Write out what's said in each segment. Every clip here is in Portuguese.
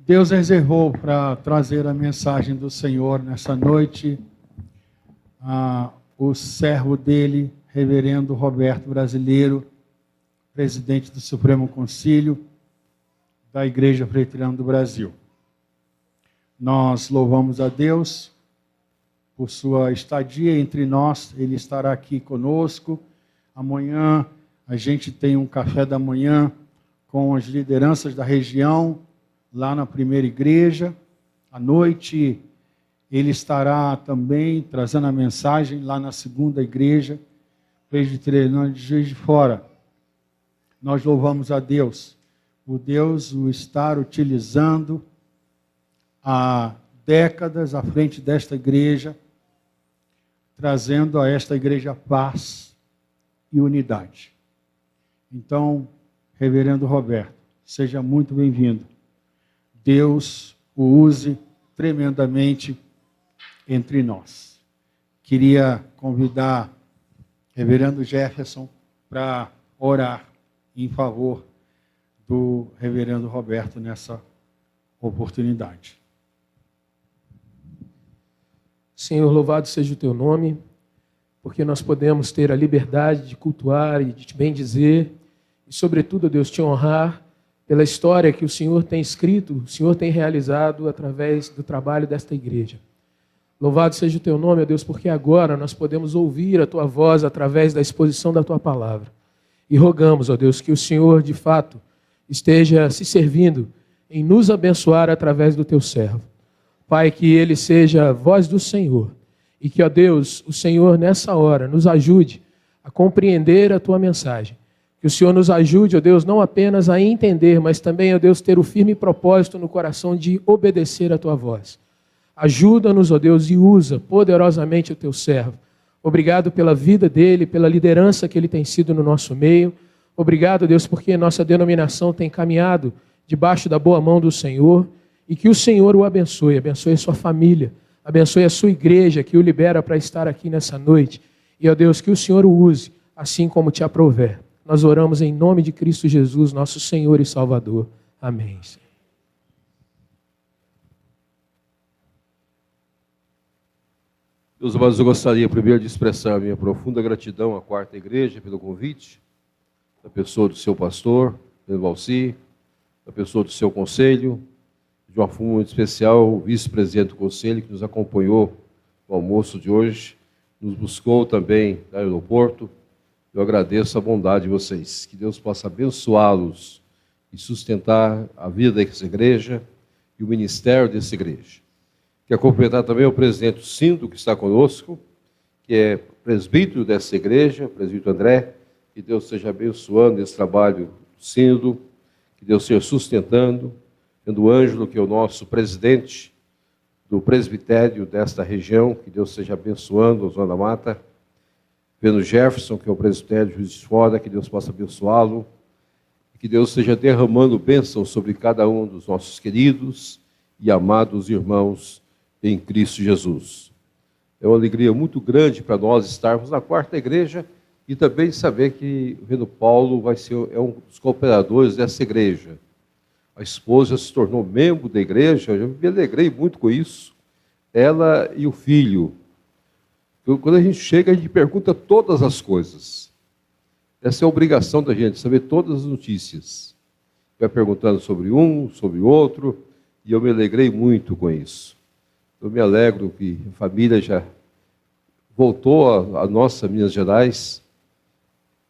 Deus reservou para trazer a mensagem do Senhor nessa noite o servo dele, reverendo Roberto Brasileiro, presidente do Supremo Concílio da Igreja Presbiteriana do Brasil. Nós louvamos a Deus por sua estadia entre nós, ele estará aqui conosco. Amanhã a gente tem um café da manhã com as lideranças da região, lá na primeira igreja. À noite ele estará também trazendo a mensagem lá na segunda igreja presbiteriana de Juiz de Fora. Nós louvamos a Deus, por Deus o estar utilizando há décadas à frente desta igreja, trazendo a esta igreja paz e unidade. Então, reverendo Roberto, seja muito bem-vindo. Deus o use tremendamente entre nós. Queria convidar reverendo Jefferson para orar em favor do reverendo Roberto nessa oportunidade. Senhor, louvado seja o teu nome, porque nós podemos ter a liberdade de cultuar e de te bendizer, e sobretudo, Deus, te honrar pela história que o Senhor tem escrito, o Senhor tem realizado através do trabalho desta igreja. Louvado seja o teu nome, ó Deus, porque agora nós podemos ouvir a tua voz através da exposição da tua palavra. E rogamos, ó Deus, que o Senhor, de fato, esteja se servindo em nos abençoar através do teu servo. Pai, que ele seja a voz do Senhor e que, ó Deus, o Senhor nessa hora nos ajude a compreender a tua mensagem. Que o Senhor nos ajude, ó Deus, não apenas a entender, mas também, ó Deus, ter o firme propósito no coração de obedecer a tua voz. Ajuda-nos, ó Deus, e usa poderosamente o teu servo. Obrigado pela vida dele, pela liderança que ele tem sido no nosso meio. Obrigado, Deus, porque nossa denominação tem caminhado debaixo da boa mão do Senhor. E que o Senhor o abençoe a sua família, abençoe a sua igreja que o libera para estar aqui nessa noite. E, ó Deus, que o Senhor o use assim como te aprouver. Nós oramos em nome de Cristo Jesus, nosso Senhor e Salvador. Amém. Meus amados, eu gostaria primeiro de expressar a minha profunda gratidão à Quarta Igreja pelo convite, da pessoa do seu pastor, Pedro Valci, da pessoa do seu conselho, de uma forma muito especial, o vice-presidente do conselho que nos acompanhou no almoço de hoje, nos buscou também no aeroporto. Eu agradeço a bondade de vocês. Que Deus possa abençoá-los e sustentar a vida dessa igreja e o ministério dessa igreja. Quero cumprimentar também o presidente do Sínodo que está conosco, que é presbítero dessa igreja, o presbítero André. Que Deus esteja abençoando esse trabalho do Sínodo, que Deus esteja sustentando. Vendo o Ângelo, que é o nosso presidente do presbitério desta região, que Deus seja abençoando a Zona da Mata. Vendo Jefferson, que é o presbitério de Juiz de Fora, que Deus possa abençoá-lo. Que Deus esteja derramando bênçãos sobre cada um dos nossos queridos e amados irmãos em Cristo Jesus. É uma alegria muito grande para nós estarmos na Quarta Igreja e também saber que o reverendo Paulo é um dos cooperadores dessa igreja. A esposa se tornou membro da igreja, eu me alegrei muito com isso. Ela e o filho. Quando a gente chega, a gente pergunta todas as coisas. Essa é a obrigação da gente, saber todas as notícias. Vai perguntando sobre um, sobre o outro, e eu me alegrei muito com isso. Eu me alegro que a família já voltou à nossa Minas Gerais.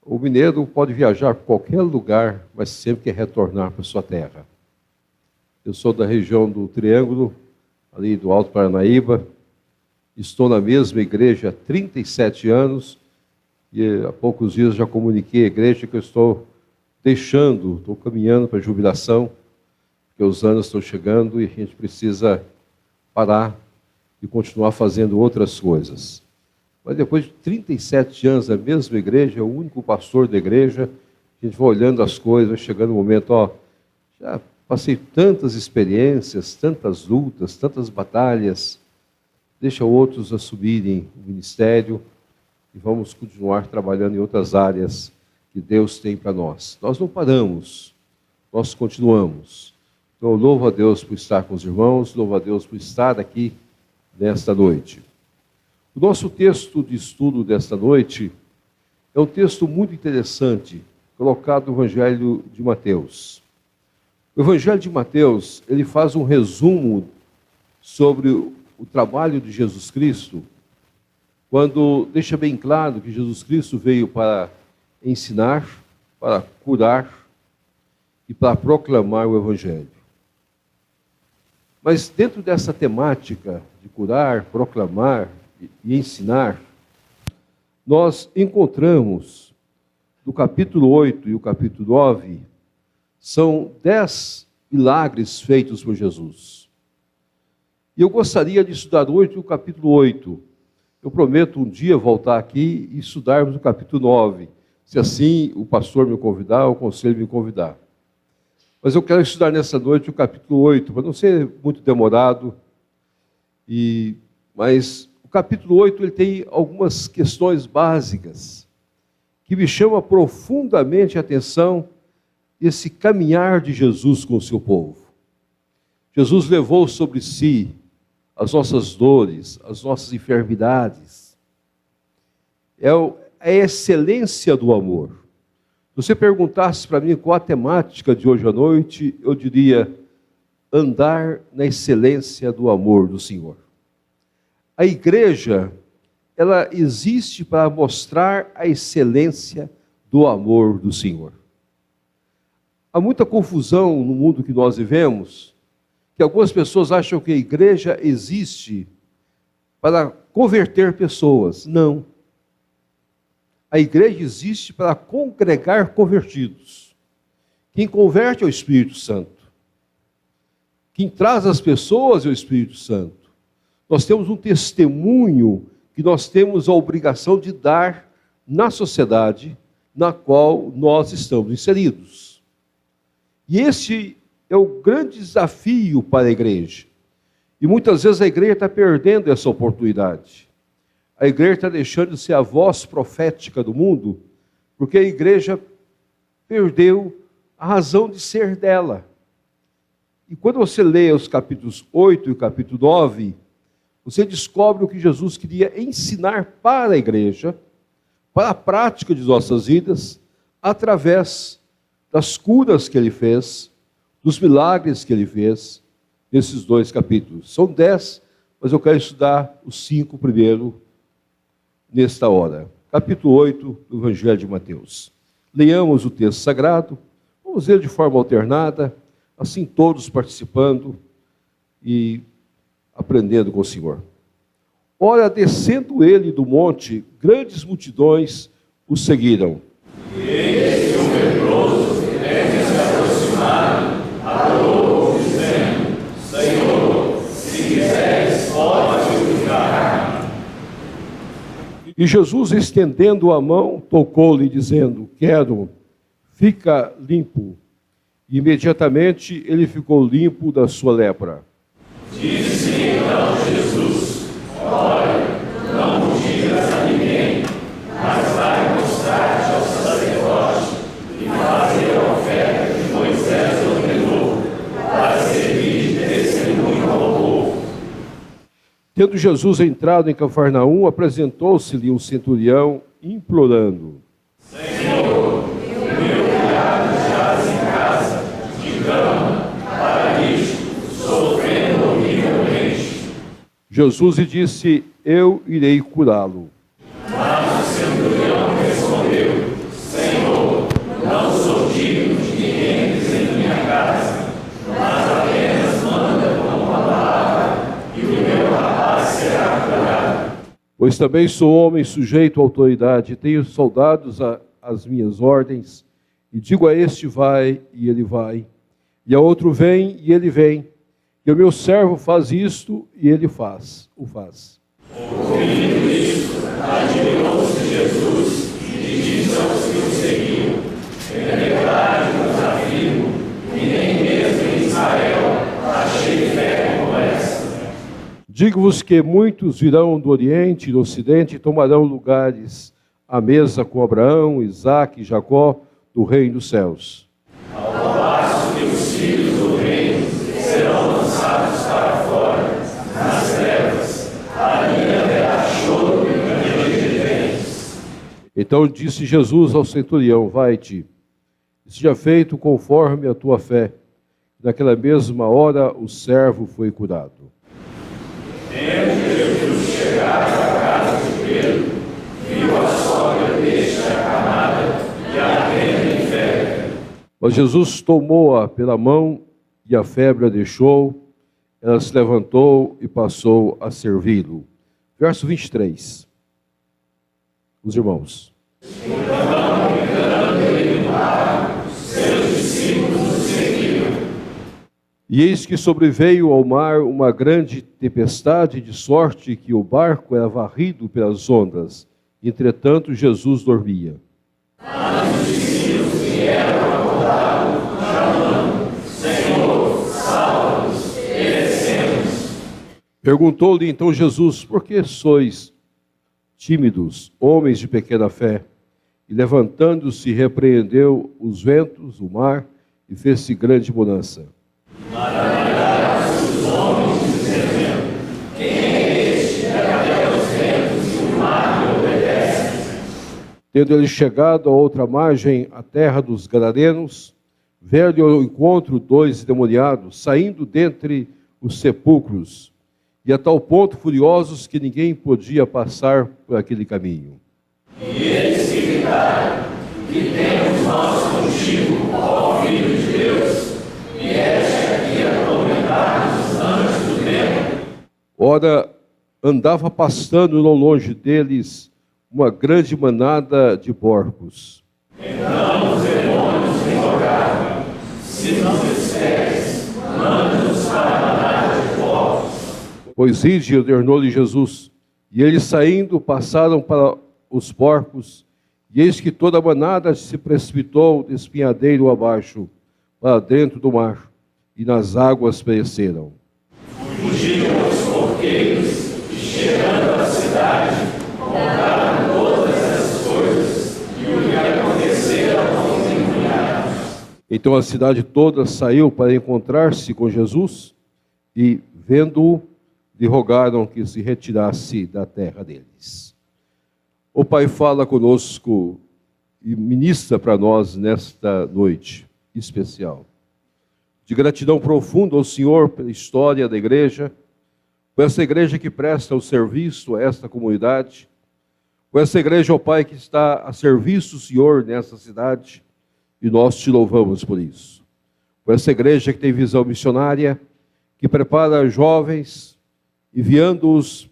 O mineiro pode viajar para qualquer lugar, mas sempre quer retornar para a sua terra. Eu sou da região do Triângulo, ali do Alto Paranaíba. Estou na mesma igreja há 37 anos e há poucos dias já comuniquei à igreja que eu estou caminhando para a jubilação, porque os anos estão chegando e a gente precisa parar e continuar fazendo outras coisas. Mas depois de 37 anos na mesma igreja, o único pastor da igreja, a gente vai olhando as coisas, vai chegando um momento, já passei tantas experiências, tantas lutas, tantas batalhas, deixa outros assumirem o ministério e vamos continuar trabalhando em outras áreas que Deus tem para nós. Nós não paramos, nós continuamos. Então, louvo a Deus por estar com os irmãos, louvo a Deus por estar aqui nesta noite. O nosso texto de estudo desta noite é um texto muito interessante, colocado no Evangelho de Mateus. O Evangelho de Mateus, ele faz um resumo sobre o trabalho de Jesus Cristo, quando deixa bem claro que Jesus Cristo veio para ensinar, para curar e para proclamar o Evangelho. Mas dentro dessa temática de curar, proclamar e ensinar, nós encontramos no capítulo 8 e o capítulo 9, são 10 milagres feitos por Jesus. E eu gostaria de estudar hoje o capítulo 8. Eu prometo um dia voltar aqui e estudarmos o capítulo 9. Se assim o pastor me convidar, o conselho me convidar. Mas eu quero estudar nessa noite o capítulo 8, para não ser muito demorado. Mas o capítulo 8 ele tem algumas questões básicas que me chamam profundamente a atenção, esse caminhar de Jesus com o seu povo. Jesus levou sobre si as nossas dores, as nossas enfermidades. É a excelência do amor. Se você perguntasse para mim qual a temática de hoje à noite, eu diria andar na excelência do amor do Senhor. A igreja, ela existe para mostrar a excelência do amor do Senhor. Há muita confusão no mundo que nós vivemos, que algumas pessoas acham que a igreja existe para converter pessoas. Não. A igreja existe para congregar convertidos. Quem converte é o Espírito Santo. Quem traz as pessoas é o Espírito Santo. Nós temos um testemunho que nós temos a obrigação de dar na sociedade na qual nós estamos inseridos. E esse é o grande desafio para a igreja. E muitas vezes a igreja está perdendo essa oportunidade. A igreja está deixando de ser a voz profética do mundo, porque a igreja perdeu a razão de ser dela. E quando você lê os capítulos 8 e o capítulo 9, você descobre o que Jesus queria ensinar para a igreja, para a prática de nossas vidas, através das curas que ele fez, dos milagres que ele fez, nesses 2 capítulos. São 10, mas eu quero estudar os 5 primeiro, nesta hora. Capítulo 8 do Evangelho de Mateus. Leiamos o texto sagrado, vamos ler de forma alternada, assim todos participando e aprendendo com o Senhor. Ora, descendo ele do monte, grandes multidões o seguiram. E eis que um leproso, que se aproximaram, adorou, dizendo: Senhor, se quiseres, pode purificar. E Jesus, estendendo a mão, tocou-lhe, dizendo: Quero, fica limpo. E imediatamente ele ficou limpo da sua lepra. Disse então Jesus: Olha, não o digas a ninguém, mas vai mostrar-te ao sacerdote e fazer a oferta que Moisés ordenou, para servir de testemunho ao povo. Tendo Jesus entrado em Cafarnaum, apresentou-se-lhe um centurião, implorando: Senhor, o meu criado jaz em casa, de cama, paralítico, sofrendo horrivelmente. Jesus lhe disse: Eu irei curá-lo. Mas o centurião respondeu: Senhor, não sou digno de que entres em minha casa, mas apenas manda com uma palavra, e o meu rapaz será curado. Pois também sou homem sujeito à autoridade, tenho soldados às minhas ordens, e digo a este: vai, e ele vai, e a outro: vem, e ele vem, e o meu servo faz isto, e ele o faz. Ouvindo isso, admirou-se Jesus e disse aos que o seguiam: Em verdade vos afirmo, que nem mesmo em Israel achei fé como essa. Digo-vos que muitos virão do Oriente e do Ocidente e tomarão lugares à mesa com Abraão, Isaque e Jacó, do reino dos céus. Ao passo que os filhos do reino Então disse Jesus ao centurião: vai-te, e seja feito conforme a tua fé. Naquela mesma hora o servo foi curado. Tendo Jesus chegado à casa de Pedro, viu a sogra deste acamada e a venda em febre. Mas Jesus tomou-a pela mão e a febre a deixou. Ela se levantou e passou a servi-lo. Verso 23. Os irmãos. E eis que sobreveio ao mar uma grande tempestade, de sorte que o barco era varrido pelas ondas. Entretanto, Jesus dormia. Perguntou-lhe então Jesus: por que sois tímidos, homens de pequena fé? E levantando-se, repreendeu os ventos, o mar, e fez-se grande bonança. Maravilharam-se os homens, dizendo: quem é este que até os ventos e o mar lhe obedecem? Tendo ele chegado à outra margem, a terra dos Gadarenos, veio ao encontro dois endemoniados, saindo dentre os sepulcros, e a tal ponto furiosos que ninguém podia passar por aquele caminho. E eles se gritaram: que temos nós contigo, ó Filho de Deus? Vieste aqui atormentar os anjos do tempo. Ora, andava pastando não longe deles uma grande manada de porcos. Então os demônios lhe rogaram: se não despedes, manda-nos para a manada de porcos. Pois ide, ordenou-lhe Jesus. E eles saindo, passaram para os porcos, e eis que toda a manada se precipitou de espinhadeiro abaixo, para dentro do mar, e nas águas pereceram. Fugiram os porqueiros e, chegando à cidade, contaram todas essas coisas e o que aconteceram aos endemoniados. Então a cidade toda saiu para encontrar-se com Jesus, e, vendo-o, lhe rogaram que se retirasse da terra deles. O Pai fala conosco e ministra para nós nesta noite especial. De gratidão profunda ao Senhor pela história da igreja, por essa igreja que presta o serviço a esta comunidade, por essa igreja, ó Pai, que está a serviço do Senhor nessa cidade, e nós te louvamos por isso. Por essa igreja que tem visão missionária, que prepara jovens, enviando-os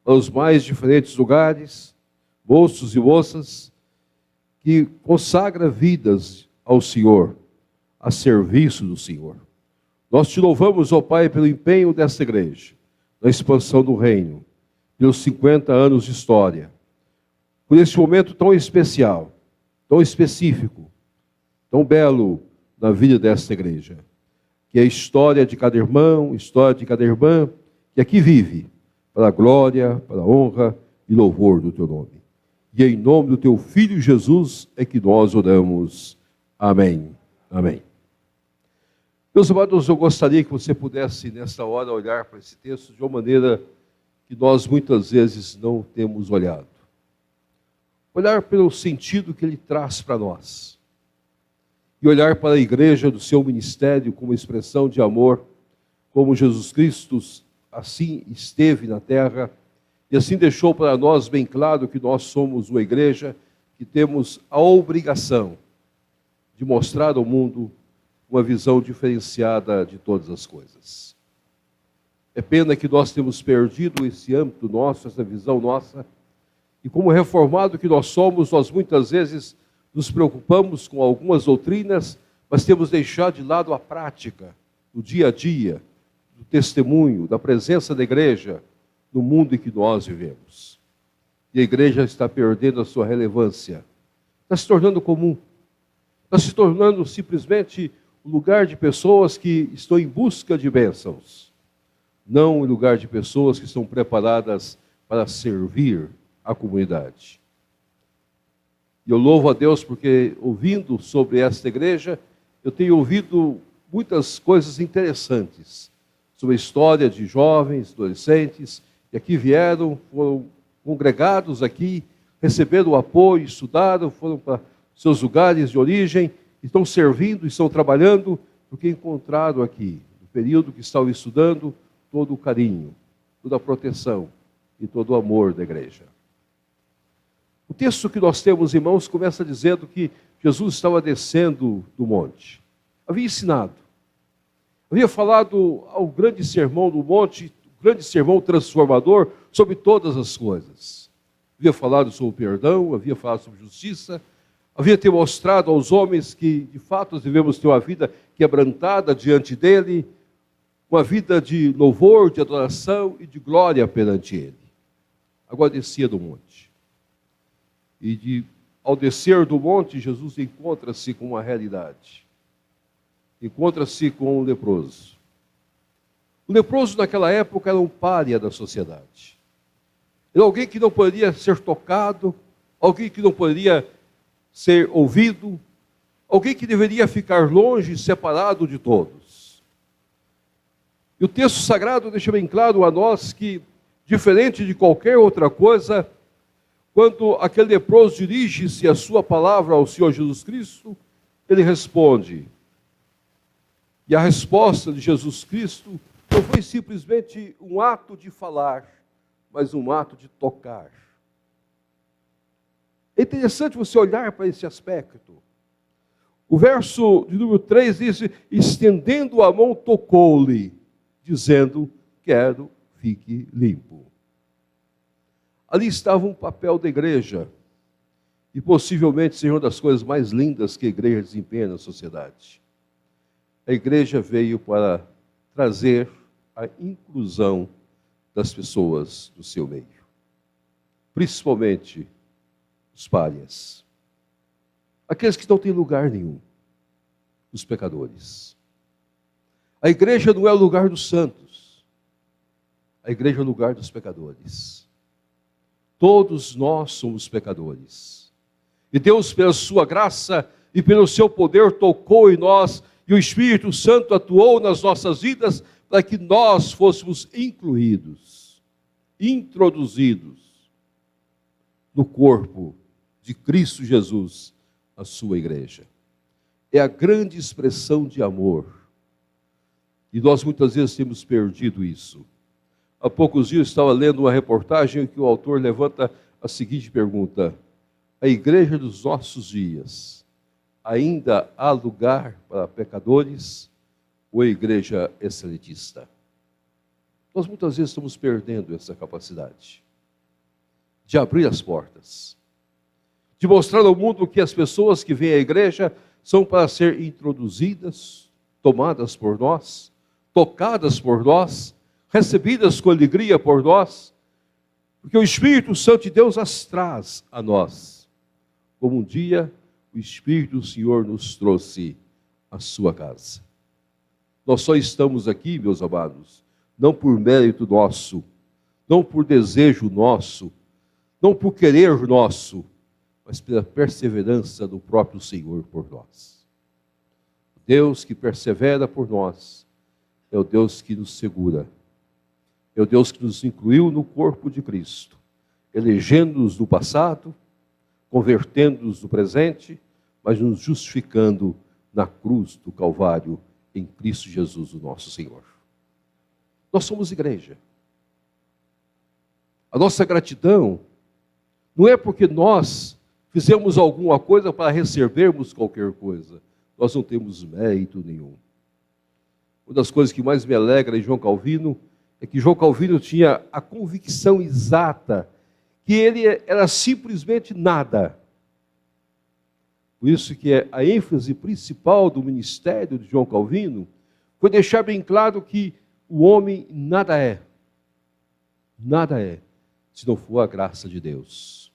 aos mais diferentes lugares, moços e moças, que consagra vidas ao Senhor, a serviço do Senhor. Nós te louvamos, ó Pai, pelo empenho desta igreja, na expansão do reino, pelos 50 anos de história, por esse momento tão especial, tão específico, tão belo na vida desta igreja, que é a história de cada irmão, história de cada irmã, que aqui vive, para a glória, para a honra e louvor do teu nome. E em nome do teu Filho Jesus é que nós oramos. Amém. Amém. Meus amados, eu gostaria que você pudesse, nesta hora, olhar para esse texto de uma maneira que nós muitas vezes não temos olhado. Olhar pelo sentido que ele traz para nós. E olhar para a igreja do seu ministério como expressão de amor, como Jesus Cristo assim esteve na terra, e assim deixou para nós bem claro que nós somos uma igreja que temos a obrigação de mostrar ao mundo uma visão diferenciada de todas as coisas. É pena que nós temos perdido esse âmbito nosso, essa visão nossa, e como reformado que nós somos, nós muitas vezes nos preocupamos com algumas doutrinas, mas temos deixado de lado a prática, o dia a dia, do testemunho, da presença da igreja no mundo em que nós vivemos. E a igreja está perdendo a sua relevância, está se tornando comum, está se tornando simplesmente um lugar de pessoas que estão em busca de bênçãos, não um lugar de pessoas que estão preparadas para servir a comunidade. E eu louvo a Deus porque, ouvindo sobre esta igreja, eu tenho ouvido muitas coisas interessantes sobre a história de jovens, adolescentes, que aqui vieram, foram congregados aqui, receberam o apoio, estudaram, foram para seus lugares de origem, estão servindo, estão trabalhando, porque encontraram aqui, no período que estavam estudando, todo o carinho, toda a proteção e todo o amor da igreja. O texto que nós temos, irmãos, começa dizendo que Jesus estava descendo do monte. Havia ensinado, havia falado ao grande sermão do monte, o grande sermão transformador sobre todas as coisas. Havia falado sobre o perdão, havia falado sobre justiça, havia demonstrado aos homens que, de fato, devemos ter uma vida quebrantada diante dele, uma vida de louvor, de adoração e de glória perante ele. Agora descia do monte. Ao descer do monte, Jesus encontra-se com uma realidade. Encontra-se com um leproso. O leproso naquela época era um pária da sociedade. Era alguém que não poderia ser tocado, alguém que não poderia ser ouvido, alguém que deveria ficar longe, separado de todos. E o texto sagrado deixa bem claro a nós que, diferente de qualquer outra coisa, quando aquele leproso dirige-se a sua palavra ao Senhor Jesus Cristo, ele responde. E a resposta de Jesus Cristo não foi simplesmente um ato de falar, mas um ato de tocar. É interessante você olhar para esse aspecto. O verso de número 3 diz, estendendo a mão, tocou-lhe, dizendo, quero, fique limpo. Ali estava um papel da igreja, e possivelmente seja uma das coisas mais lindas que a igreja desempenha na sociedade. A igreja veio para trazer a inclusão das pessoas do seu meio, principalmente os párias, aqueles que não têm lugar nenhum, os pecadores. A igreja não é o lugar dos santos, a igreja é o lugar dos pecadores. Todos nós somos pecadores. E Deus, pela sua graça e pelo seu poder, tocou em nós, e o Espírito Santo atuou nas nossas vidas para que nós fôssemos incluídos, introduzidos no corpo de Cristo Jesus, a sua igreja. É a grande expressão de amor. E nós muitas vezes temos perdido isso. Há poucos dias eu estava lendo uma reportagem em que o autor levanta a seguinte pergunta: a igreja dos nossos dias ainda há lugar para pecadores ou a igreja excelentista? Nós muitas vezes estamos perdendo essa capacidade de abrir as portas, de mostrar ao mundo que as pessoas que vêm à igreja são para ser introduzidas, tomadas por nós, tocadas por nós, recebidas com alegria por nós, porque o Espírito Santo de Deus as traz a nós, como um dia o Espírito do Senhor nos trouxe à sua casa. Nós só estamos aqui, meus amados, não por mérito nosso, não por desejo nosso, não por querer nosso, mas pela perseverança do próprio Senhor por nós. Deus que persevera por nós é o Deus que nos segura, é o Deus que nos incluiu no corpo de Cristo, elegendo-nos no passado, convertendo-nos no presente, mas nos justificando na cruz do Calvário, em Cristo Jesus, o nosso Senhor. Nós somos igreja. A nossa gratidão não é porque nós fizemos alguma coisa para recebermos qualquer coisa. Nós não temos mérito nenhum. Uma das coisas que mais me alegra em João Calvino é que João Calvino tinha a convicção exata que ele era simplesmente nada. Por isso que a ênfase principal do ministério de João Calvino foi deixar bem claro que o homem nada é, se não for a graça de Deus.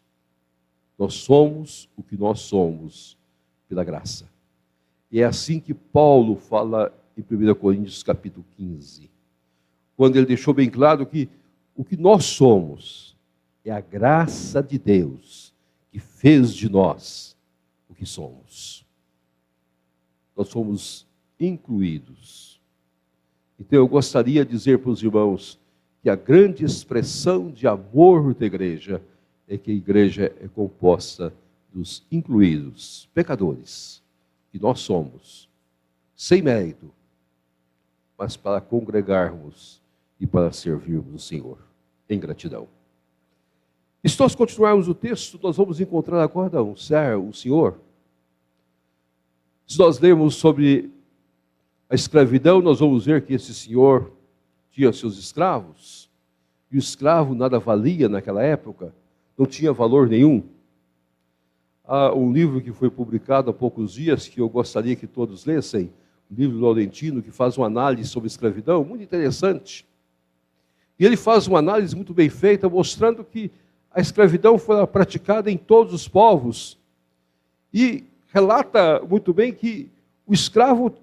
Nós somos o que nós somos pela graça. E é assim que Paulo fala em 1 Coríntios capítulo 15, quando ele deixou bem claro que o que nós somos é a graça de Deus que fez de nós o que somos. Nós somos incluídos. Então eu gostaria de dizer para os irmãos que a grande expressão de amor da igreja é que a igreja é composta dos incluídos, pecadores, que nós somos, sem mérito, mas para congregarmos e para servirmos o Senhor, em gratidão. E se nós continuarmos o texto, nós vamos encontrar agora o Senhor. Se nós lermos sobre a escravidão, nós vamos ver que esse senhor tinha seus escravos, e o escravo nada valia naquela época, não tinha valor nenhum. Há um livro que foi publicado há poucos dias, que eu gostaria que todos lessem, o livro do Laurentino, que faz uma análise sobre a escravidão, muito interessante. E ele faz uma análise muito bem feita, mostrando que a escravidão foi praticada em todos os povos, e relata muito bem que o escravo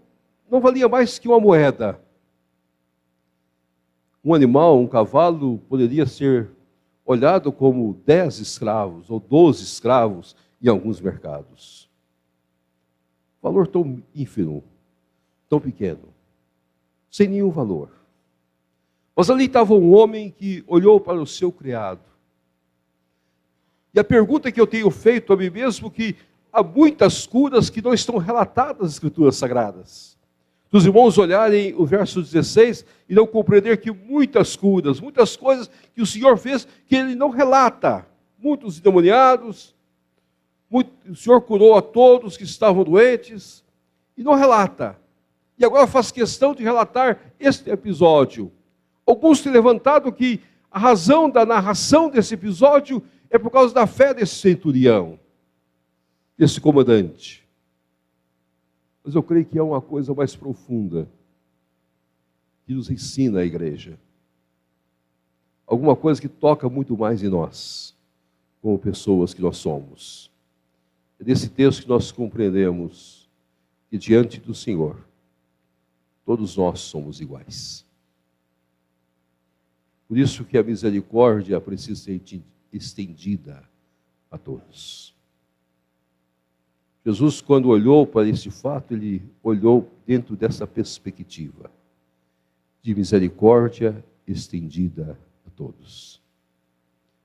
não valia mais que uma moeda. Um animal, um cavalo, poderia ser olhado como 10 escravos ou 12 escravos em alguns mercados. Valor tão ínfimo, tão pequeno, sem nenhum valor. Mas ali estava um homem que olhou para o seu criado. E a pergunta que eu tenho feito a mim mesmo, que há muitas curas que não estão relatadas nas Escrituras Sagradas. Se os irmãos olharem o verso 16, irão compreender que muitas curas, muitas coisas que o Senhor fez, que Ele não relata. Muitos endemoniados, o Senhor curou a todos que estavam doentes, e não relata. E agora faz questão de relatar este episódio. Alguns têm levantado que a razão da narração desse episódio é por causa da fé desse centurião, desse comandante. Mas eu creio que é uma coisa mais profunda que nos ensina a igreja. Alguma coisa que toca muito mais em nós, como pessoas que nós somos. É desse texto que nós compreendemos que diante do Senhor, todos nós somos iguais. Por isso que a misericórdia precisa ser estendida a todos. Jesus, quando olhou para esse fato, ele olhou dentro dessa perspectiva de misericórdia estendida a todos.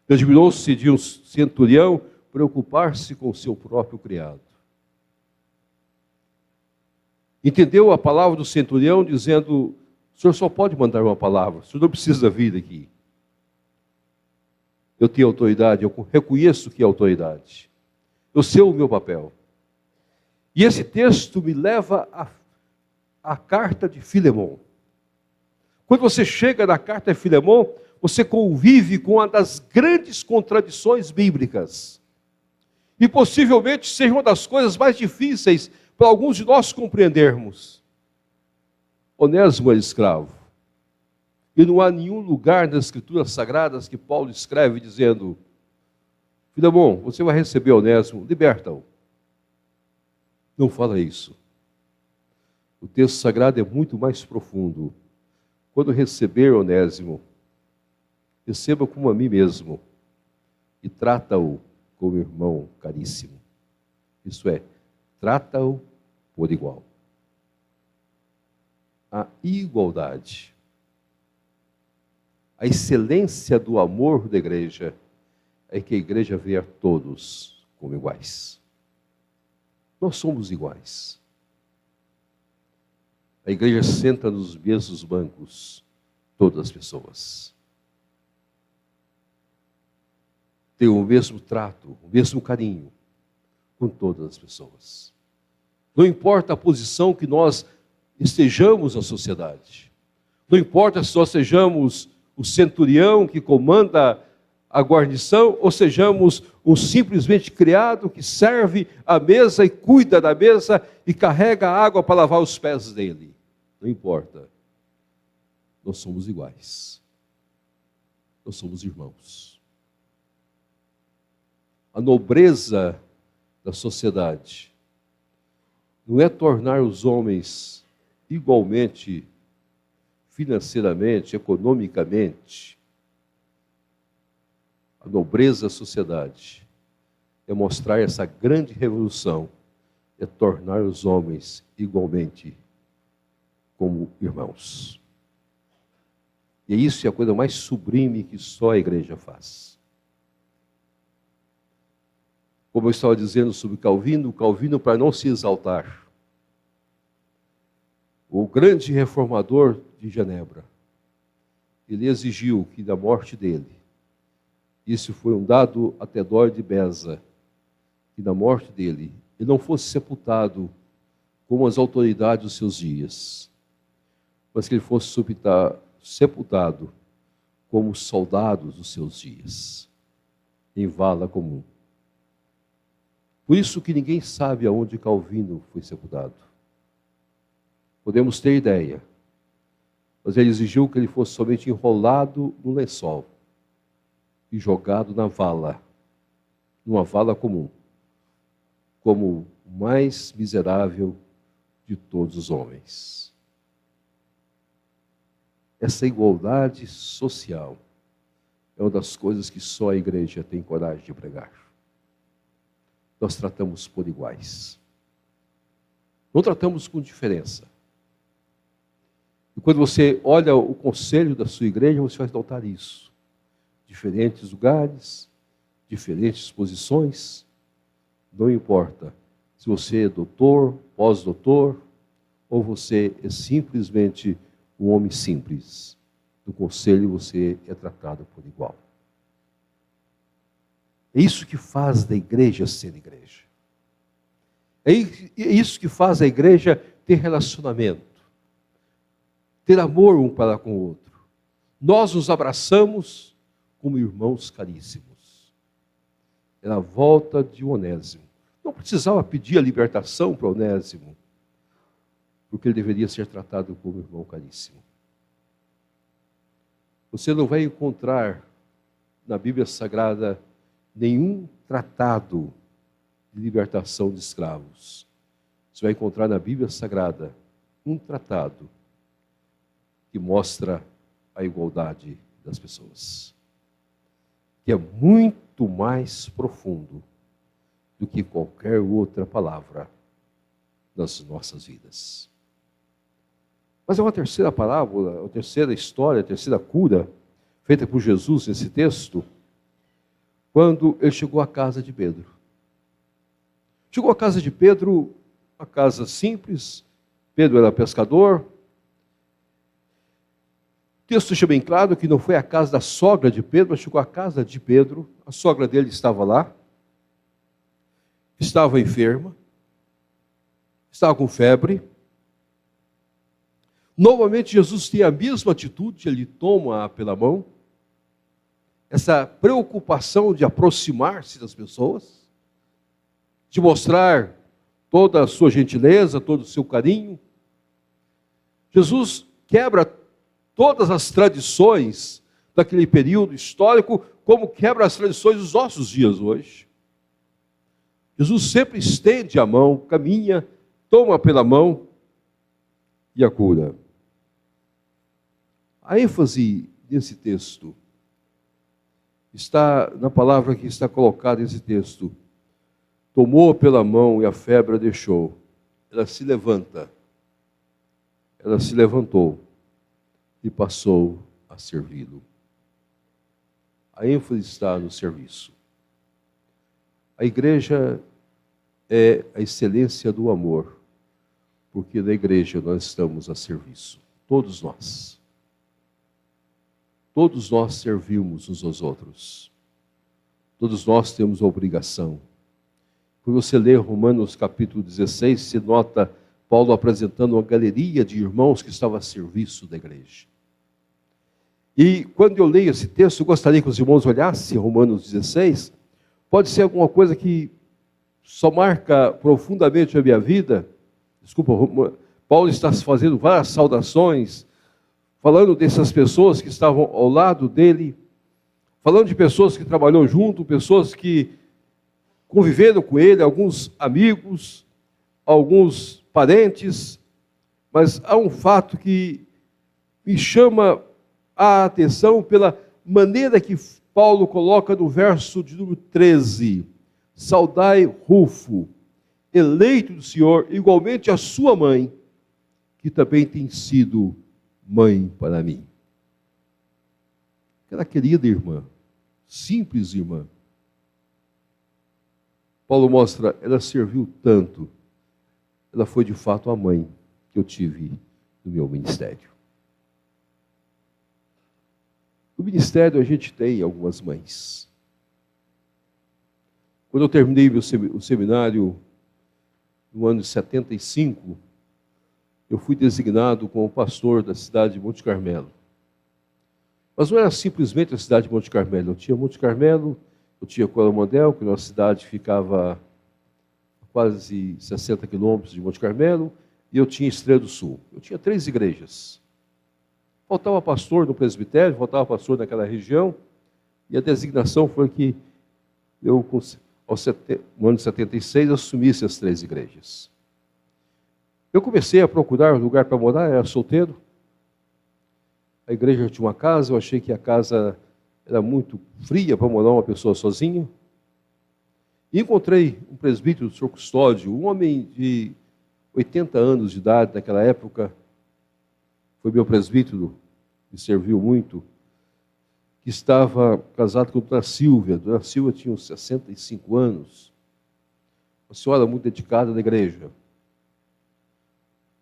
Admirou-se de um centurião preocupar-se com o seu próprio criado. Entendeu a palavra do centurião dizendo: o senhor só pode mandar uma palavra, o senhor não precisa vir aqui. Eu tenho autoridade, eu reconheço que é autoridade. Eu sei o meu papel. E esse texto me leva à carta de Filemão. Quando você chega na carta de Filemão, você convive com uma das grandes contradições bíblicas. E possivelmente seja uma das coisas mais difíceis para alguns de nós compreendermos. Onésimo era escravo. E não há nenhum lugar nas Escrituras Sagradas que Paulo escreve dizendo: Filemão, você vai receber Onésimo, liberta-o. Não fala isso. O texto sagrado é muito mais profundo. Quando receber Onésimo, receba como a mim mesmo e trata-o como irmão caríssimo. Isso é, trata-o por igual. A igualdade, a excelência do amor da igreja é que a igreja vê a todos como iguais. Nós somos iguais. A igreja senta nos mesmos bancos, todas as pessoas. Tem o mesmo trato, o mesmo carinho com todas as pessoas. Não importa a posição que nós estejamos na sociedade. Não importa se nós sejamos o centurião que comanda a guarnição, ou sejamos um simplesmente criado que serve a mesa e cuida da mesa e carrega a água para lavar os pés dele. Não importa. Nós somos iguais. Nós somos irmãos. A nobreza da sociedade não é tornar os homens igualmente financeiramente, economicamente. A nobreza da sociedade é mostrar essa grande revolução, é tornar os homens igualmente como irmãos. E isso é a coisa mais sublime que só a igreja faz. Como eu estava dizendo sobre Calvino, Calvino, para não se exaltar, o grande reformador de Genebra, ele exigiu que da morte dele, isso foi um dado a Teodoro de Beza, que da morte dele, ele não fosse sepultado como as autoridades dos seus dias, mas que ele fosse sepultado como os soldados dos seus dias, em vala comum. Por isso que ninguém sabe aonde Calvino foi sepultado. Podemos ter ideia, mas ele exigiu que ele fosse somente enrolado no lençol e jogado na vala, numa vala comum, como o mais miserável de todos os homens. Essa igualdade social é uma das coisas que só a igreja tem coragem de pregar. Nós tratamos por iguais. Não tratamos com diferença. E quando você olha o conselho da sua igreja, você vai notar isso. Diferentes lugares, diferentes posições, não importa se você é doutor, pós-doutor, ou você é simplesmente um homem simples. No conselho você é tratado por igual. É isso que faz da igreja ser igreja. É isso que faz a igreja ter relacionamento, ter amor um para com o outro. Nós nos abraçamos como irmãos caríssimos. Era a volta de Onésimo. Não precisava pedir a libertação para Onésimo, porque ele deveria ser tratado como irmão caríssimo. Você não vai encontrar na Bíblia Sagrada nenhum tratado de libertação de escravos. Você vai encontrar na Bíblia Sagrada um tratado que mostra a igualdade das pessoas, que é muito mais profundo do que qualquer outra palavra nas nossas vidas. Mas é uma terceira parábola, uma terceira história, a terceira cura feita por Jesus nesse texto, quando ele chegou à casa de Pedro. Chegou à casa de Pedro, uma casa simples. Pedro era pescador. O texto deixa bem claro que não foi a casa da sogra de Pedro, mas chegou à casa de Pedro. A sogra dele estava lá, estava enferma, estava com febre. Novamente Jesus tem a mesma atitude, ele toma-a pela mão. Essa preocupação de aproximar-se das pessoas, de mostrar toda a sua gentileza, todo o seu carinho. Jesus quebra todas as tradições daquele período histórico, como quebra as tradições dos nossos dias hoje. Jesus sempre estende a mão, caminha, toma pela mão e a cura. A ênfase desse texto está na palavra que está colocada nesse texto. Tomou pela mão e a febre a deixou. Ela se levanta. Ela se levantou e passou a servi-lo. A ênfase está no serviço. A igreja é a excelência do amor, porque na igreja nós estamos a serviço. Todos nós. Todos nós servimos uns aos outros. Todos nós temos a obrigação. Quando você lê Romanos capítulo 16, você nota Paulo apresentando uma galeria de irmãos que estavam a serviço da igreja. E quando eu leio esse texto, eu gostaria que os irmãos olhassem Romanos 16. Pode ser alguma coisa que só marca profundamente a minha vida. Desculpa, Paulo está fazendo várias saudações, falando dessas pessoas que estavam ao lado dele, falando de pessoas que trabalhou junto, pessoas que conviveram com ele, alguns amigos, alguns parentes, mas há um fato que me chama a atenção pela maneira que Paulo coloca no verso de número 13. Saudai Rufo, eleito do Senhor, igualmente a sua mãe, que também tem sido mãe para mim. Aquela querida irmã, simples irmã. Paulo mostra, ela serviu tanto, ela foi de fato a mãe que eu tive no meu ministério. No ministério a gente tem algumas mães. Quando eu terminei o seminário no ano de 75, eu fui designado como pastor da cidade de Monte Carmelo. Mas não era simplesmente a cidade de Monte Carmelo. Eu tinha Monte Carmelo, eu tinha Coromandel, que é uma cidade que ficava a quase 60 quilômetros de Monte Carmelo, e eu tinha Estrela do Sul. Eu tinha 3 igrejas. Faltava pastor no presbitério, faltava pastor naquela região, e a designação foi que eu, no ano de 76, assumisse as 3 igrejas. Eu comecei a procurar um lugar para morar, era solteiro. A igreja tinha uma casa, eu achei que a casa era muito fria para morar uma pessoa sozinha. E encontrei um presbítero do Senhor Custódio, um homem de 80 anos de idade naquela época, foi meu presbítero, me serviu muito, que estava casado com a Dona Silvia. A Dona Silvia tinha uns 65 anos, uma senhora muito dedicada na igreja.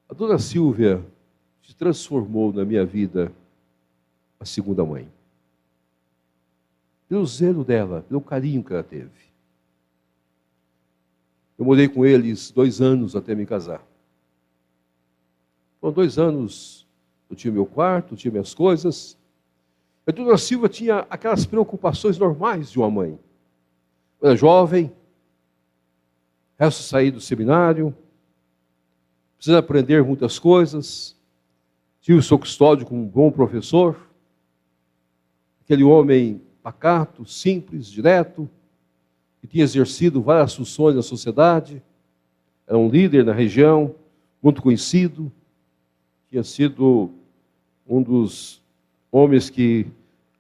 A Dona Silvia se transformou na minha vida a segunda mãe. Pelo zelo dela, pelo carinho que ela teve. Eu morei com eles 2 anos até me casar. Foram 2 anos, eu tinha meu quarto, tinha minhas coisas. A Dona Silva tinha aquelas preocupações normais de uma mãe. Eu era jovem, resto sair do seminário, precisava aprender muitas coisas. Tive o Senhor Custódio como um bom professor. Aquele homem pacato, simples, direto, que tinha exercido várias funções na sociedade. Era um líder na região, muito conhecido. Tinha sido um dos homens que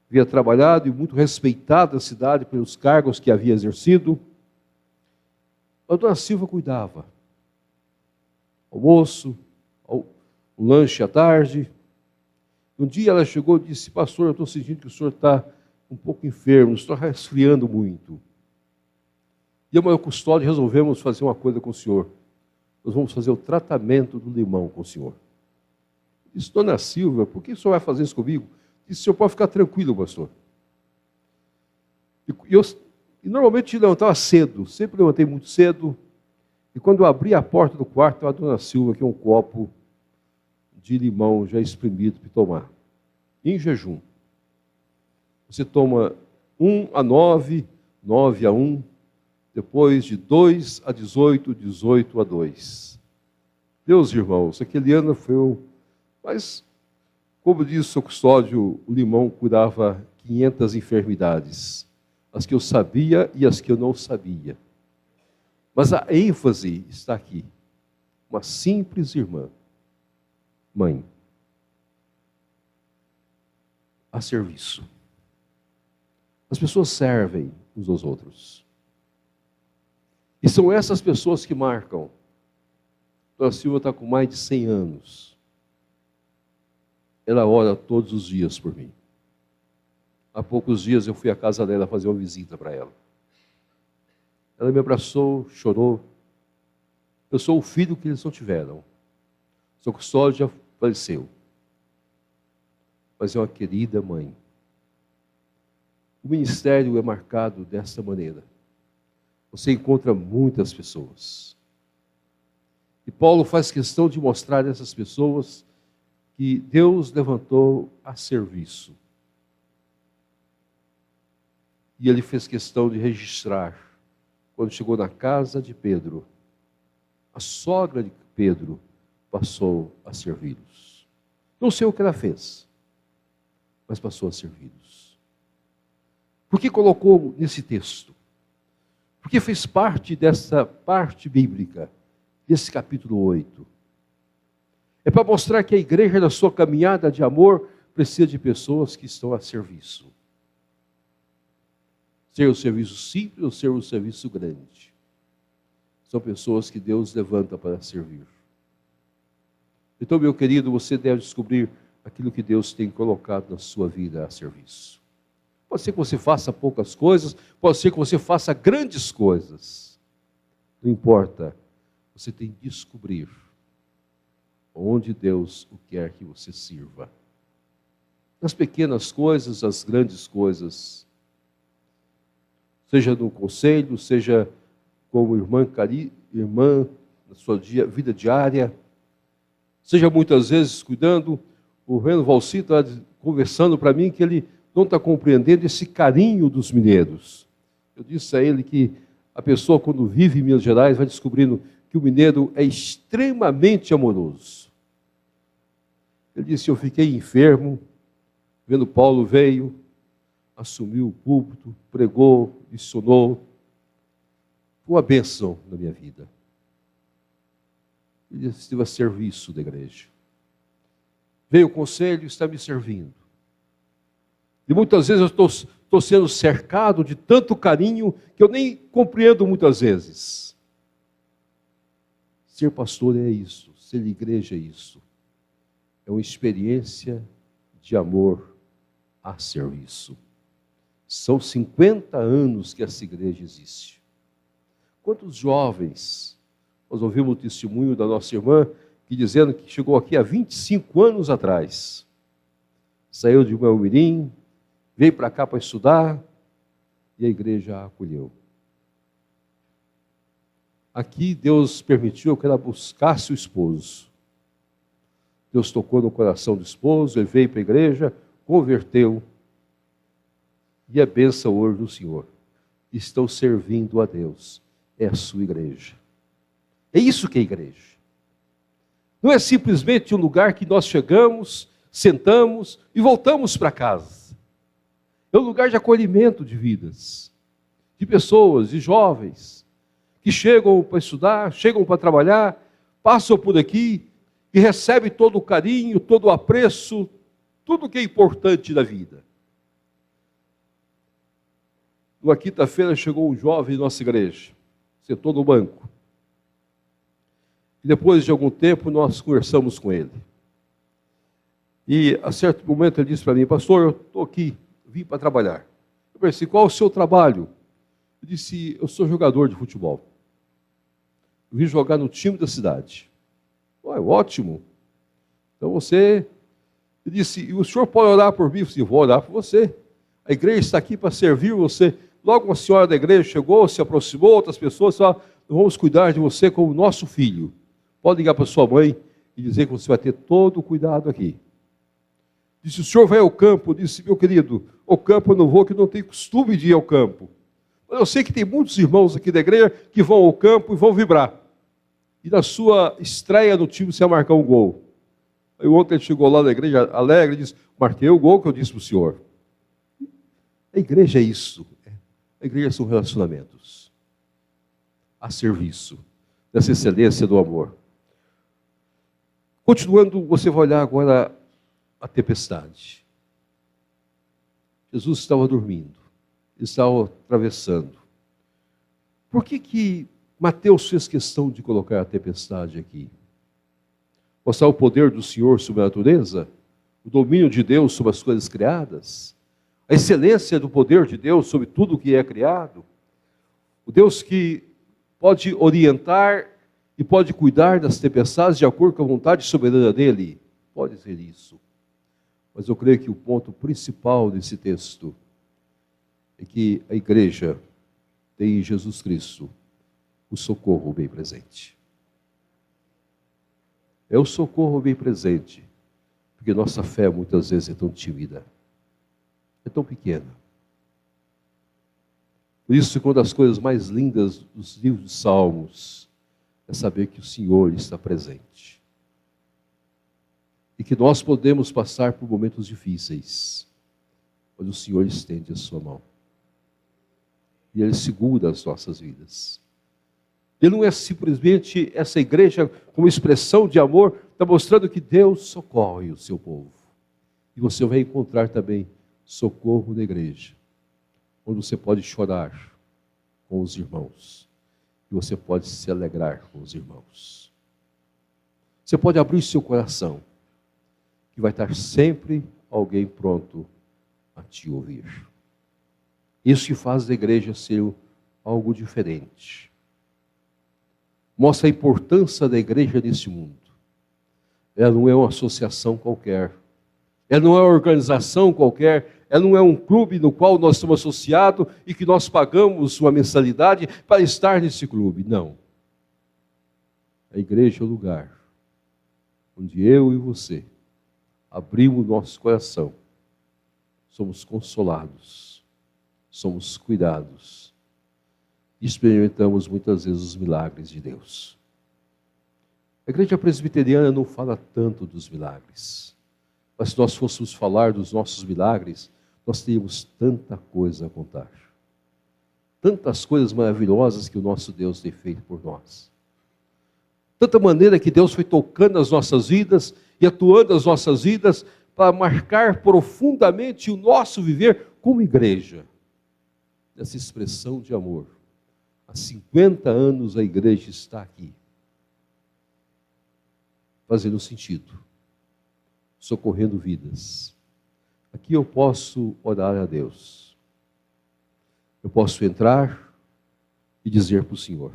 havia trabalhado e muito respeitado na cidade pelos cargos que havia exercido. A Dona Silva cuidava. Almoço, o lanche à tarde. Um dia ela chegou e disse: pastor, eu estou sentindo que o senhor está um pouco enfermo, o senhor está resfriando muito. E eu e o Custódio resolvemos fazer uma coisa com o senhor. Nós vamos fazer o tratamento do limão com o senhor. Eu disse: Dona Silva, por que o senhor vai fazer isso comigo? Disse: o senhor pode ficar tranquilo, pastor. E normalmente eu levantava cedo, sempre levantei muito cedo. E quando eu abri a porta do quarto, a Dona Silva, que é um copo de limão já espremido para tomar. Em jejum. Você toma 1 a 9, 9 a 1, depois de 2 a 18, 18 a 2. Meus irmãos, aquele ano foi um... Mas, como diz o Senhor Custódio, o limão curava 500 enfermidades. As que eu sabia e as que eu não sabia. Mas a ênfase está aqui. Uma simples irmã, mãe, a serviço. As pessoas servem uns aos outros. E são essas pessoas que marcam. Dona Silva está com mais de 100 anos. Ela ora todos os dias por mim. Há poucos dias eu fui à casa dela fazer uma visita para ela. Ela me abraçou, chorou. Eu sou o filho que eles não tiveram. O Senhor Custódio já faleceu. Mas é uma querida mãe. O ministério é marcado desta maneira. Você encontra muitas pessoas. E Paulo faz questão de mostrar a essas pessoas que Deus levantou a serviço. E ele fez questão de registrar, quando chegou na casa de Pedro, a sogra de Pedro passou a servi-los. Não sei o que ela fez, mas passou a servi-los. Por que colocou nesse texto? Porque fez parte dessa parte bíblica, desse capítulo 8. É para mostrar que a igreja, na sua caminhada de amor, precisa de pessoas que estão a serviço. Ser o serviço simples ou ser o serviço grande. São pessoas que Deus levanta para servir. Então, meu querido, você deve descobrir aquilo que Deus tem colocado na sua vida a serviço. Pode ser que você faça poucas coisas, pode ser que você faça grandes coisas. Não importa, você tem que descobrir onde Deus o quer que você sirva. Nas pequenas coisas, as grandes coisas. Seja no conselho, seja como irmã na sua vida diária, seja muitas vezes cuidando. O Reno Valci está conversando para mim que ele não está compreendendo esse carinho dos mineiros. Eu disse a ele que a pessoa, quando vive em Minas Gerais, vai descobrindo que o mineiro é extremamente amoroso. Ele disse: eu fiquei enfermo, vendo Paulo veio, assumiu o púlpito, pregou, missionou. Foi uma bênção na minha vida. Ele esteve a serviço da igreja. Veio o conselho e está me servindo. E muitas vezes eu estou sendo cercado de tanto carinho que eu nem compreendo muitas vezes. Ser pastor é isso, ser igreja é isso. É uma experiência de amor a serviço. São 50 anos que essa igreja existe. Quantos jovens, nós ouvimos o testemunho da nossa irmã, que dizendo que chegou aqui há 25 anos atrás. Saiu de Belmirim, veio para cá para estudar, e a igreja a acolheu. Aqui Deus permitiu que ela buscasse o esposo. Deus tocou no coração do esposo, ele veio para a igreja, converteu, e é bênção hoje do Senhor. Estão servindo a Deus, é a sua igreja. É isso que é igreja. Não é simplesmente um lugar que nós chegamos, sentamos e voltamos para casa. É um lugar de acolhimento de vidas, de pessoas, de jovens, que chegam para estudar, chegam para trabalhar, passam por aqui e recebem todo o carinho, todo o apreço, tudo que é importante da vida. Numa quinta-feira chegou um jovem em nossa igreja, sentou no banco. E depois de algum tempo nós conversamos com ele. E a certo momento ele disse para mim: pastor, eu estou aqui, vim para trabalhar. Eu pensei: qual é o seu trabalho? Ele disse: eu sou jogador de futebol. Eu vim jogar no time da cidade. Ótimo. Então você... Ele disse: e o senhor pode orar por mim? Eu disse: vou orar por você. A igreja está aqui para servir você. Logo uma senhora da igreja chegou, se aproximou, outras pessoas falaram: vamos cuidar de você como nosso filho. Pode ligar para sua mãe e dizer que você vai ter todo o cuidado aqui. Disse: o senhor vai ao campo? Disse: meu querido, ao campo eu não vou, que eu não tenho costume de ir ao campo. Mas eu sei que tem muitos irmãos aqui da igreja que vão ao campo e vão vibrar. E na sua estreia no time você vai marcar um gol. Aí ontem ele chegou lá na igreja alegre e disse: marquei o gol que eu disse para o senhor. A igreja é isso. A igreja são relacionamentos. A serviço. Dessa excelência do amor. Continuando, você vai olhar agora a tempestade. Jesus estava dormindo. Ele estava atravessando. Por que Mateus fez questão de colocar a tempestade aqui? Mostrar o poder do Senhor sobre a natureza? O domínio de Deus sobre as coisas criadas? A excelência do poder de Deus sobre tudo o que é criado? O Deus que pode orientar e pode cuidar das tempestades de acordo com a vontade soberana dele? Pode ser isso. Mas eu creio que o ponto principal desse texto é que a igreja tem em Jesus Cristo o socorro bem presente. É o socorro bem presente, porque nossa fé muitas vezes é tão tímida, é tão pequena. Por isso, uma das coisas mais lindas dos livros de Salmos é saber que o Senhor está presente. E que nós podemos passar por momentos difíceis, mas o Senhor estende a sua mão. E Ele segura as nossas vidas. Ele não é simplesmente essa igreja como expressão de amor, está mostrando que Deus socorre o seu povo. E você vai encontrar também socorro na igreja, onde você pode chorar com os irmãos e você pode se alegrar com os irmãos. Você pode abrir seu coração, que vai estar sempre alguém pronto a te ouvir. Isso que faz da igreja ser algo diferente. mostra a importância da igreja neste mundo. Ela não é uma associação qualquer. Ela não é uma organização qualquer. Ela não é um clube no qual nós estamos associados e que nós pagamos uma mensalidade para estar nesse clube. Não. A igreja é o lugar onde eu e você abrimos nosso coração, somos consolados, somos cuidados e experimentamos muitas vezes os milagres de Deus. A igreja presbiteriana não fala tanto dos milagres, mas se nós fôssemos falar dos nossos milagres, nós teríamos tanta coisa a contar. Tantas coisas maravilhosas que o nosso Deus tem feito por nós. Tanta maneira que Deus foi tocando as nossas vidas e atuando as nossas vidas para marcar profundamente o nosso viver como igreja. Essa expressão de amor. Há 50 anos a igreja está aqui, fazendo sentido, socorrendo vidas. Aqui eu posso orar a Deus. Eu posso entrar e dizer para o Senhor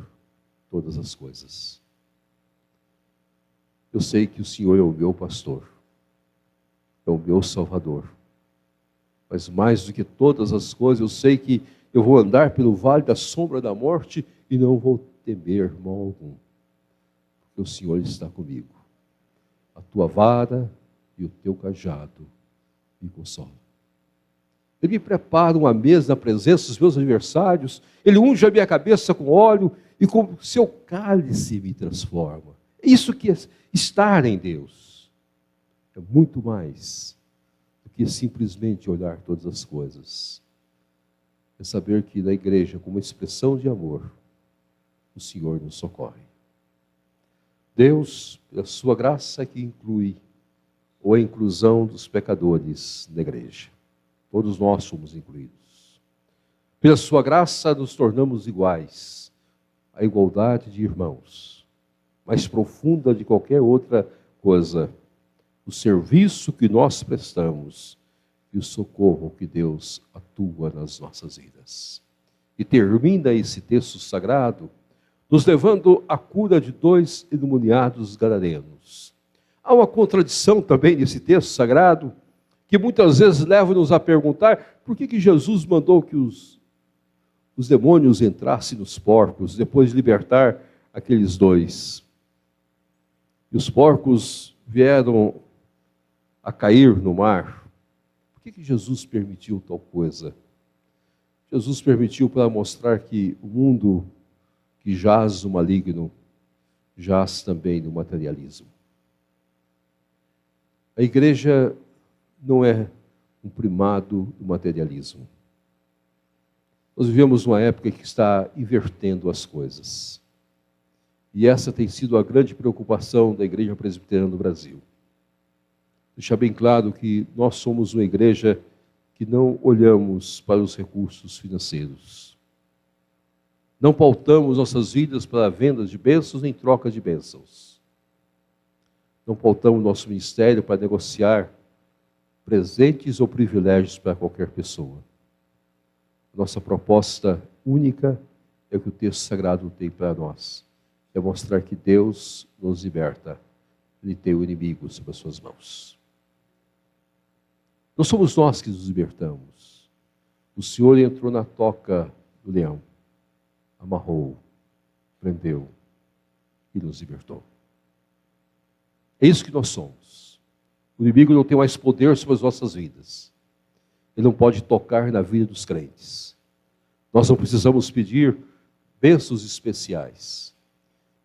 todas as coisas. Eu sei que o Senhor é o meu pastor, é o meu Salvador. Mas mais do que todas as coisas, eu sei que eu vou andar pelo vale da sombra da morte e não vou temer mal algum, porque o Senhor está comigo. A tua vara e o teu cajado me consolam. Ele me prepara uma mesa na presença dos meus adversários, Ele unge a minha cabeça com óleo e com seu cálice me transforma. É isso que é estar em Deus. É muito mais do que simplesmente olhar todas as coisas. É saber que na igreja, como expressão de amor, o Senhor nos socorre. Deus, pela sua graça que inclui a inclusão dos pecadores na igreja. Todos nós somos incluídos. Pela sua graça nos tornamos iguais. A igualdade de irmãos, mais profunda de qualquer outra coisa, o serviço que nós prestamos e o socorro que Deus atua nas nossas vidas. E termina esse texto sagrado nos levando à cura de 2 endemoniados gadarenos. Há uma contradição também nesse texto sagrado, que muitas vezes leva-nos a perguntar por que Jesus mandou que os demônios entrassem nos porcos, depois de libertar aqueles 2. E os porcos vieram a cair no mar. Por que Jesus permitiu tal coisa? Jesus permitiu para mostrar que o mundo que jaz no maligno, jaz também no materialismo. A igreja não é um primado do materialismo. Nós vivemos uma época que está invertendo as coisas. E essa tem sido a grande preocupação da Igreja Presbiteriana do Brasil. Deixar bem claro que nós somos uma igreja que não olhamos para os recursos financeiros. Não pautamos nossas vidas para vendas de bênçãos nem troca de bênçãos. Não pautamos nosso ministério para negociar presentes ou privilégios para qualquer pessoa. Nossa proposta única é o que o texto sagrado tem para nós. É mostrar que Deus nos liberta. Ele tem o inimigo sob as suas mãos. Não somos nós que nos libertamos. O Senhor entrou na toca do leão, amarrou, prendeu e nos libertou. É isso que nós somos. O inimigo não tem mais poder sobre as nossas vidas. Ele não pode tocar na vida dos crentes. Nós não precisamos pedir bênçãos especiais.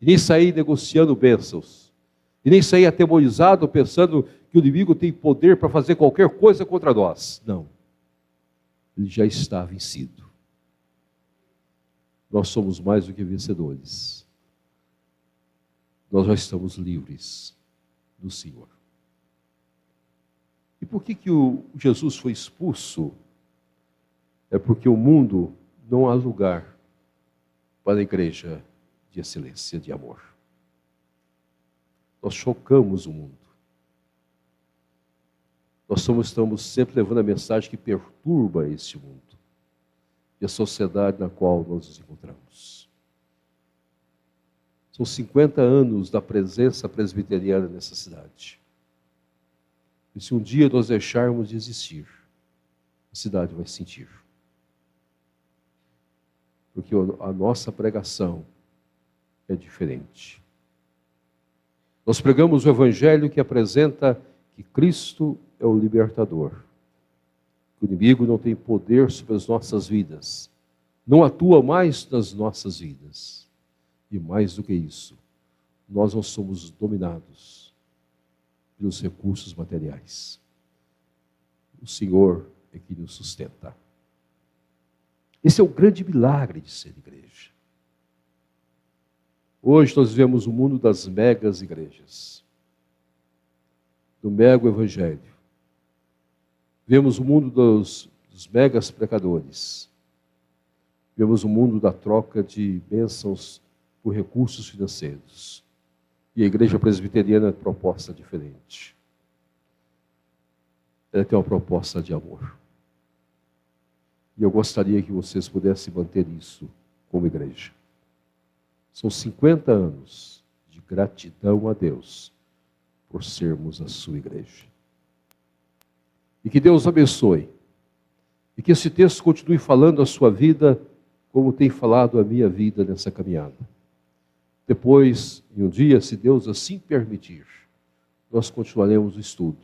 E nem sair negociando bênçãos. E nem sair atemorizado pensando que o inimigo tem poder para fazer qualquer coisa contra nós. Não. Ele já está vencido. Nós somos mais do que vencedores. Nós já estamos livres do Senhor. E por que o Jesus foi expulso? É porque o mundo não há lugar para a igreja de excelência, de amor. Nós chocamos o mundo. Nós estamos sempre levando a mensagem que perturba este mundo e a sociedade na qual nós nos encontramos. São 50 anos da presença presbiteriana nessa cidade. E se um dia nós deixarmos de existir, a cidade vai sentir. Porque a nossa pregação é diferente. Nós pregamos o Evangelho que apresenta que Cristo é o libertador. O inimigo não tem poder sobre as nossas vidas, não atua mais nas nossas vidas. E mais do que isso, nós não somos dominados pelos recursos materiais. O Senhor é que nos sustenta. Esse é o grande milagre de ser igreja. Hoje nós vivemos o mundo das megas igrejas, do mega evangelho. Vemos o mundo dos megas pecadores. Vemos o mundo da troca de bênçãos por recursos financeiros. E a igreja presbiteriana é uma proposta diferente. Ela tem uma proposta de amor. E eu gostaria que vocês pudessem manter isso como igreja. São 50 anos de gratidão a Deus por sermos a sua igreja. E que Deus abençoe. E que esse texto continue falando a sua vida como tem falado a minha vida nessa caminhada. Depois, em um dia, se Deus assim permitir, nós continuaremos o estudo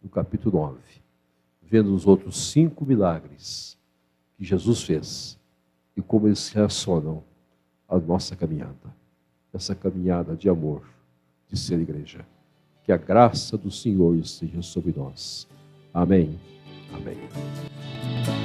no capítulo 9, vendo os outros 5 milagres que Jesus fez e como eles se relacionam à nossa caminhada. Essa caminhada de amor, de ser igreja. Que a graça do Senhor esteja sobre nós. Amém. Amém.